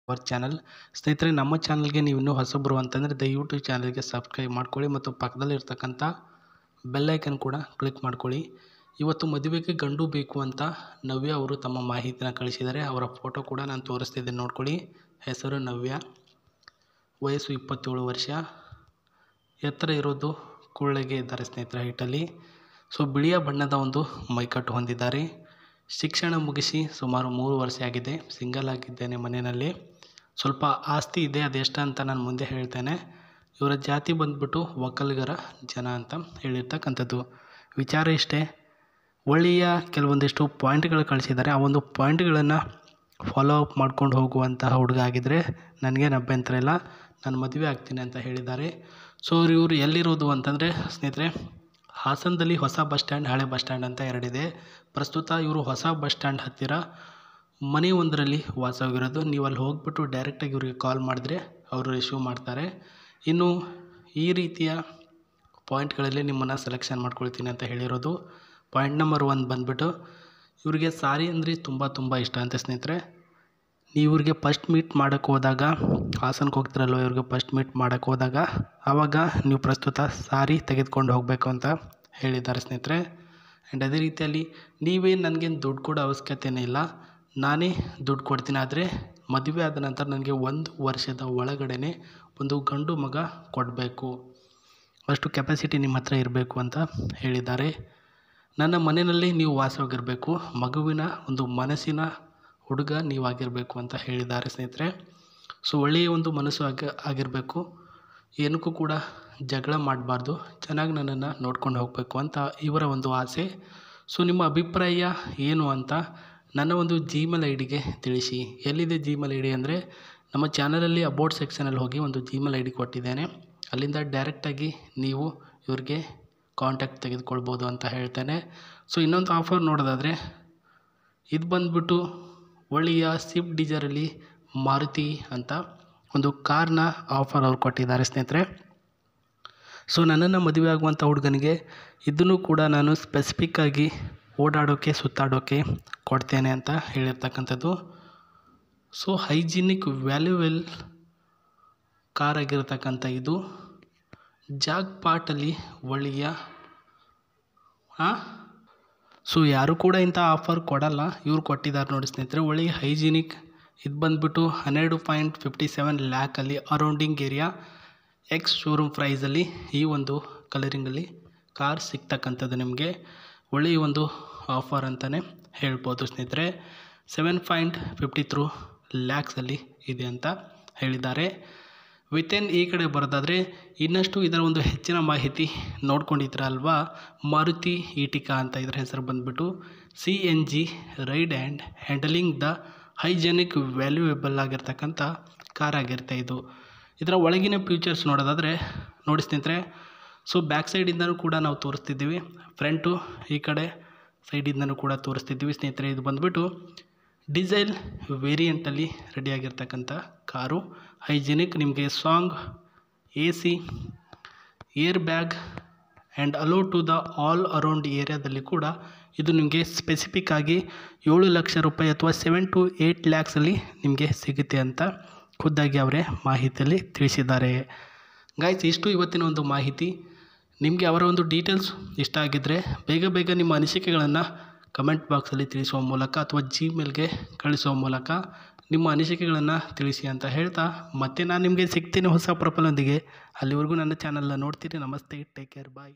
Our channel. ಸ್ನೇಹಿತರೆ, ನಮ್ಮ ಚಾನಲ್ಗೆ ನೀವು ಇನ್ನೂ ಹೊಸಬರು ಅಂತಂದರೆ ದಯವಿಟ್ಟು ಚಾನಲ್ಗೆ ಸಬ್ಸ್ಕ್ರೈಬ್ ಮಾಡ್ಕೊಳ್ಳಿ ಮತ್ತು ಪಕ್ಕದಲ್ಲಿರ್ತಕ್ಕಂಥ ಬೆಲ್ಲೈಕನ್ ಕೂಡ ಕ್ಲಿಕ್ ಮಾಡ್ಕೊಳ್ಳಿ. ಇವತ್ತು ಮದುವೆಗೆ ಗಂಡು ಬೇಕು ಅಂತ ನವ್ಯ ಅವರು ತಮ್ಮ ಮಾಹಿತಿನ ಕಳಿಸಿದ್ದಾರೆ. ಅವರ ಫೋಟೋ ಕೂಡ ನಾನು ತೋರಿಸ್ತಿದ್ದೇನೆ, ನೋಡ್ಕೊಳ್ಳಿ. ಹೆಸರು ನವ್ಯ, ವಯಸ್ಸು 27 ವರ್ಷ, ಎತ್ತರ ಇರೋದು ಕುಳ್ಳಗೆ ಇದ್ದಾರೆ ಸ್ನೇಹಿತರೆ, ಹೈಟಲ್ಲಿ. ಬಿಳಿಯ ಬಣ್ಣದ ಒಂದು ಮೈಕಟ್ಟು ಹೊಂದಿದ್ದಾರೆ. ಶಿಕ್ಷಣ ಮುಗಿಸಿ ಸುಮಾರು 3 ವರ್ಷ ಆಗಿದೆ. ಸಿಂಗಲ್ ಆಗಿದ್ದೇನೆ ಮನೆಯಲ್ಲಿ. ಸ್ವಲ್ಪ ಆಸ್ತಿ ಇದೆ, ಅದೆಷ್ಟು ಅಂತ ನಾನು ಮುಂದೆ ಹೇಳ್ತೇನೆ. ಇವರ ಜಾತಿ ಬಂದ್ಬಿಟ್ಟು ಒಕ್ಕಲಿಗರ ಜನ ಅಂತ ಹೇಳಿರ್ತಕ್ಕಂಥದ್ದು. ವಿಚಾರ ಇಷ್ಟೇ. ಒಳ್ಳೆಯ ಕೆಲವೊಂದಿಷ್ಟು ಪಾಯಿಂಟ್ಗಳು ಕಳಿಸಿದ್ದಾರೆ. ಆ ಒಂದು ಪಾಯಿಂಟ್ಗಳನ್ನು ಫಾಲೋ ಅಪ್ ಮಾಡ್ಕೊಂಡು ಹೋಗುವಂತಹ ಹುಡುಗ ಆಗಿದ್ದರೆ ನನಗೇನು ಅಭ್ಯಂತರ ಇಲ್ಲ, ನಾನು ಮದುವೆ ಆಗ್ತೀನಿ ಅಂತ ಹೇಳಿದ್ದಾರೆ. ಇವರು ಎಲ್ಲಿರೋದು ಅಂತಂದರೆ ಸ್ನೇಹಿತರೆ, ಹಾಸನದಲ್ಲಿ ಹೊಸ ಬಸ್ ಸ್ಟ್ಯಾಂಡ್, ಹಳೆ ಬಸ್ ಸ್ಟ್ಯಾಂಡ್ ಅಂತ ಎರಡಿದೆ. ಪ್ರಸ್ತುತ ಇವರು ಹೊಸ ಬಸ್ ಸ್ಟ್ಯಾಂಡ್ ಹತ್ತಿರ ಮನೆ ಒಂದರಲ್ಲಿ ವಾಸವಾಗಿರೋದು. ನೀವು ಅಲ್ಲಿ ಹೋಗ್ಬಿಟ್ಟು ಡೈರೆಕ್ಟಾಗಿ ಇವರಿಗೆ ಕಾಲ್ ಮಾಡಿದ್ರೆ ಅವರು ರಿಸೀವ್ ಮಾಡ್ತಾರೆ. ಇನ್ನು ಈ ರೀತಿಯ ಪಾಯಿಂಟ್ಗಳಲ್ಲಿ ನಿಮ್ಮನ್ನು ಸೆಲೆಕ್ಷನ್ ಮಾಡ್ಕೊಳ್ತೀನಿ ಅಂತ ಹೇಳಿರೋದು. ಪಾಯಿಂಟ್ ನಂಬರ್ 1 ಬಂದುಬಿಟ್ಟು ಇವರಿಗೆ ಸಾರಿ ಅಂದರೆ ತುಂಬ ಇಷ್ಟ ಅಂತ ಸ್ನೇಹಿತರೆ. ನೀವು ಇವ್ರಿಗೆ ಫಸ್ಟ್ ಮೀಟ್ ಮಾಡೋಕ್ಕೆ ಹೋದಾಗ, ಹಾಸನಕ್ಕೆ ಹೋಗ್ತಿರಲ್ವ, ಇವ್ರಿಗೆ ಫಸ್ಟ್ ಮೀಟ್ ಮಾಡೋಕ್ಕೆ ಹೋದಾಗ ಆವಾಗ ನೀವು ಪ್ರಸ್ತುತ ಸಾರಿ ತೆಗೆದುಕೊಂಡು ಹೋಗಬೇಕು ಅಂತ ಹೇಳಿದ್ದಾರೆ ಸ್ನೇಹಿತರೆ. ಆ್ಯಂಡ್ ಅದೇ ರೀತಿಯಲ್ಲಿ ನೀವೇನು ನನಗೇನು ದುಡ್ಡು ಕೊಡೋ ಅವಶ್ಯಕತೆಯೇ ಇಲ್ಲ, ನಾನೇ ದುಡ್ಡು ಕೊಡ್ತೀನಿ. ಆದರೆ ಮದುವೆ ಆದ ನಂತರ ನನಗೆ 1 ವರ್ಷದ ಒಳಗಡೆ ಒಂದು ಗಂಡು ಮಗ ಕೊಡಬೇಕು, ಅಷ್ಟು ಕೆಪಾಸಿಟಿ ನಿಮ್ಮ ಹತ್ರ ಇರಬೇಕು ಅಂತ ಹೇಳಿದ್ದಾರೆ. ನನ್ನ ಮನೆಯಲ್ಲಿ ನೀವು ವಾಸವಾಗಿರಬೇಕು, ಮಗುವಿನ ಒಂದು ಮನಸ್ಸಿನ ಹುಡುಗ ನೀವಾಗಿರಬೇಕು ಅಂತ ಹೇಳಿದ್ದಾರೆ ಸ್ನೇಹಿತರೆ. ಒಳ್ಳೆಯ ಒಂದು ಮನಸ್ಸು ಆಗಿರಬೇಕು, ಏನಕ್ಕೂ ಕೂಡ ಜಗಳ ಮಾಡಬಾರ್ದು, ಚೆನ್ನಾಗಿ ನನ್ನನ್ನು ನೋಡ್ಕೊಂಡು ಹೋಗಬೇಕು ಅಂತ ಇವರ ಒಂದು ಆಸೆ. ನಿಮ್ಮ ಅಭಿಪ್ರಾಯ ಏನು ಅಂತ ನನ್ನ ಒಂದು ಜಿಮೇಲ್ ಐ ಡಿಗೆ ತಿಳಿಸಿ. ಎಲ್ಲಿದೆ ಜಿಮೇಲ್ ಐ ಡಿ ಅಂದರೆ, ನಮ್ಮ ಚಾನಲಲ್ಲಿ ಅಬೌಟ್ ಸೆಕ್ಷನಲ್ಲಿ ಹೋಗಿ ಒಂದು ಜಿಮೇಲ್ ಐ ಡಿ ಕೊಟ್ಟಿದ್ದೇನೆ, ಅಲ್ಲಿಂದ ಡೈರೆಕ್ಟಾಗಿ ನೀವು ಇವ್ರಿಗೆ ಕಾಂಟ್ಯಾಕ್ಟ್ ತೆಗೆದುಕೊಳ್ಬೋದು ಅಂತ ಹೇಳ್ತೇನೆ. ಇನ್ನೊಂದು ಆಫರ್ ನೋಡೋದಾದರೆ, ಇದು ಬಂದುಬಿಟ್ಟು ಒಳ್ಳೆಯ ಸ್ವಿಫ್ಟ್ ಡಿಸೈರಲ್ಲಿ ಮಾರುತಿ ಅಂತ ಒಂದು ಕಾರ್ನ ಆಫರ್ ಅವ್ರು ಕೊಟ್ಟಿದ್ದಾರೆ ಸ್ನೇಹಿತರೆ. ನನ್ನನ್ನು ಮದುವೆ ಆಗುವಂಥ ಹುಡುಗನಿಗೆ ಇದನ್ನು ಕೂಡ ನಾನು ಸ್ಪೆಸಿಫಿಕ್ಕಾಗಿ ಓಡಾಡೋಕ್ಕೆ ಸುತ್ತಾಡೋಕ್ಕೆ ಕೊಡ್ತೇನೆ ಅಂತ ಹೇಳಿರ್ತಕ್ಕಂಥದ್ದು. ಹೈಜಿನಿಕ್ ವ್ಯಾಲ್ಯೂವೆಲ್ ಕಾರ್ ಆಗಿರತಕ್ಕಂಥ ಇದು ಜಾಗ್ ಪಾಟಲ್ಲಿ ಒಳ್ಳೆಯ ಯಾರು ಕೂಡ ಇಂಥ ಆಫರ್ ಕೊಡಲ್ಲ, ಇವ್ರು ಕೊಟ್ಟಿದ್ದಾರೆ ನೋಡಿ ಸ್ನೇಹಿತರೆ. ಒಳ್ಳೆಯ ಹೈಜಿನಿಕ್, ಇದು ಬಂದುಬಿಟ್ಟು 12.57 ಲ್ಯಾಕಲ್ಲಿ ಅರೌಂಡಿಂಗ್ ಏರಿಯಾ ಎಕ್ಸ್ ಶೋರೂಮ್ ಪ್ರೈಸಲ್ಲಿ ಈ ಒಂದು ಕಲರಿಂಗಲ್ಲಿ ಕಾರ್ ಸಿಗ್ತಕ್ಕಂಥದ್ದು ನಿಮಗೆ ಒಳ್ಳೆಯ ಒಂದು ಆಫರ್ ಅಂತಲೇ ಹೇಳ್ಬೋದು ಸ್ನೇಹಿತರೆ. 7.53 ಲ್ಯಾಕ್ಸಲ್ಲಿ ಇದೆ ಅಂತ ಹೇಳಿದ್ದಾರೆ. ವಿತಿನ್ ಈ ಕಡೆ ಬರೋದಾದರೆ ಇನ್ನಷ್ಟು ಇದರ ಒಂದು ಹೆಚ್ಚಿನ ಮಾಹಿತಿ ನೋಡ್ಕೊಂಡಿದ್ರಲ್ವಾ, ಮಾರುತಿ ಈಟಿಕಾ ಅಂತ ಇದರ ಹೆಸರು ಬಂದುಬಿಟ್ಟು CNG ride and handling the hygienic valuable ಆಗಿರ್ತಕ್ಕಂಥ ಕಾರ್ ಆಗಿರುತ್ತೆ ಇದು. ಇದರ ಒಳಗಿನ ಫ್ಯೂಚರ್ಸ್ ನೋಡೋದಾದರೆ ನೋಡಿ ಸ್ನೇಹಿತರೆ, ಬ್ಯಾಕ್ ಸೈಡಿಂದನೂ ಕೂಡ ನಾವು ತೋರಿಸ್ತಿದ್ದೀವಿ, ಫ್ರಂಟು ಈ ಕಡೆ ಸೈಡಿಂದನೂ ಕೂಡ ತೋರಿಸ್ತಿದ್ದೀವಿ ಸ್ನೇಹಿತರೆ. ಇದು ಬಂದುಬಿಟ್ಟು ಡೀಸೆಲ್ ವೇರಿಯಂಟಲ್ಲಿ ರೆಡಿಯಾಗಿರ್ತಕ್ಕಂಥ ಕಾರು. ಹೈಜಿನಿಕ್, ನಿಮಗೆ song, AC, air bag and alloy to the all around ಏರಿಯಾದಲ್ಲಿ ಕೂಡ ಇದು ನಿಮಗೆ ಸ್ಪೆಸಿಫಿಕ್ಕಾಗಿ 7 ಲಕ್ಷ ರೂಪಾಯಿ ಅಥವಾ 7 to 8 ಲ್ಯಾಕ್ಸಲ್ಲಿ ನಿಮಗೆ ಸಿಗುತ್ತೆ ಅಂತ ಖುದ್ದಾಗಿ ಅವರೇ ಮಾಹಿತಿಯಲ್ಲಿ ತಿಳಿಸಿದ್ದಾರೆ. ಗೈಸ್, ಇಷ್ಟು ಇವತ್ತಿನ ಒಂದು ಮಾಹಿತಿ. ನಿಮಗೆ ಅವರ ಒಂದು ಡೀಟೇಲ್ಸ್ ಇಷ್ಟ ಆಗಿದ್ದರೆ ಬೇಗ ನಿಮ್ಮ ಅನಿಸಿಕೆಗಳನ್ನು ಕಮೆಂಟ್ ಬಾಕ್ಸಲ್ಲಿ ತಿಳಿಸುವ ಮೂಲಕ ಅಥವಾ ಜಿಮೇಲ್ಗೆ ಕಳಿಸುವ ಮೂಲಕ ನಿಮ್ಮ ಅನಿಸಿಕೆಗಳನ್ನು ತಿಳಿಸಿ ಅಂತ ಹೇಳ್ತಾ, ಮತ್ತೆ ನಾನು ನಿಮಗೆ ಸಿಗ್ತೀನಿ ಹೊಸ ಪ್ರೊಫೈಲೊಂದಿಗೆ. ಅಲ್ಲಿವರೆಗೂ ನನ್ನ ಚಾನಲ್ನ ನೋಡ್ತೀರಿ. ನಮಸ್ತೆ, ಟೇಕ್ ಕೇರ್, ಬಾಯ್.